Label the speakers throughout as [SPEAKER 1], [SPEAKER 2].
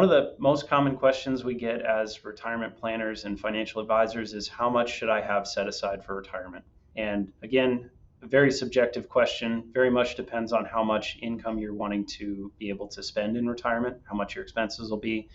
[SPEAKER 1] One of the most common questions we get as retirement planners and financial advisors is how much should I have set aside for retirement? And again, a very subjective question, very much depends on how much income you're wanting to be able to spend in retirement, how much your expenses will be.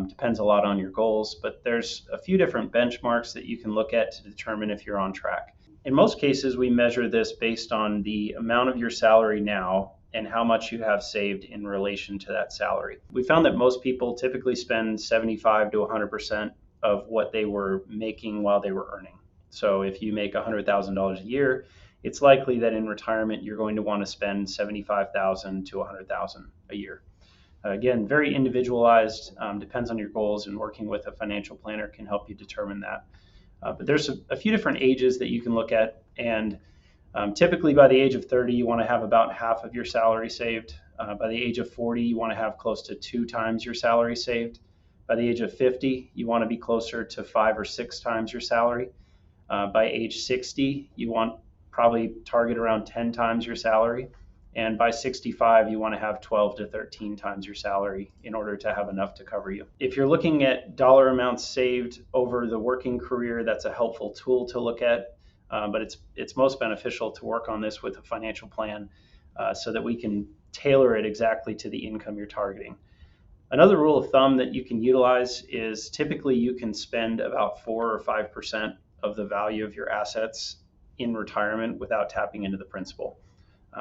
[SPEAKER 1] Depends a lot on your goals, but there's a few different benchmarks that you can look at to determine if you're on track. In most cases, we measure this based on the amount of your salary now and how much you have saved in relation to that salary. We found that most people typically spend 75 to 100% of what they were making while they were earning. So if you make $100,000 a year, it's likely that in retirement you're going to want to spend $75,000 to $100,000 a year. Again, very individualized, depends on your goals, and working with a financial planner can help you determine that. But there's a few different ages that you can look at, and typically by the age of 30, you want to have about half of your salary saved. By the age of 40, you want to have close to 2 times your salary saved. By the age of 50, you want to be closer to 5 or 6 times your salary. By age 60, you want probably target around 10 times your salary. And by 65, you want to have 12 to 13 times your salary in order to have enough to cover you. If you're looking at dollar amounts saved over the working career, that's a helpful tool to look at. But it's most beneficial to work on this with a financial plan so that we can tailor it exactly to the income you're targeting. Another rule of thumb that you can utilize is typically you can spend about 4 or 5% of the value of your assets in retirement without tapping into the principal.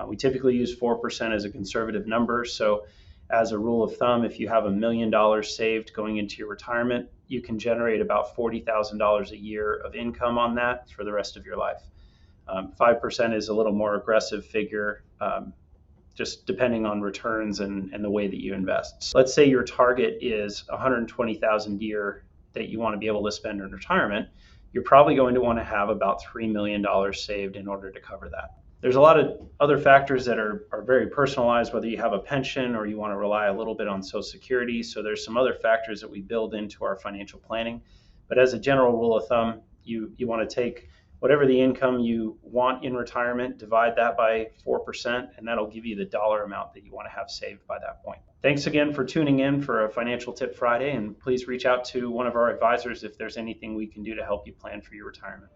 [SPEAKER 1] We typically use 4% as a conservative number. So as a rule of thumb, if you have $1 million saved going into your retirement, you can generate about $40,000 a year of income on that for the rest of your life. 5% is a little more aggressive figure, just depending on returns and the way that you invest. So let's say your target is $120,000 a year that you want to be able to spend in retirement. You're probably going to want to have about $3 million saved in order to cover that. There's a lot of other factors that are very personalized, whether you have a pension or you want to rely a little bit on Social Security. So there's some other factors that we build into our financial planning. But as a general rule of thumb, you want to take whatever the income you want in retirement, divide that by 4%, and that'll give you the dollar amount that you want to have saved by that point. Thanks again for tuning in for a Financial Tip Friday, and please reach out to one of our advisors if there's anything we can do to help you plan for your retirement.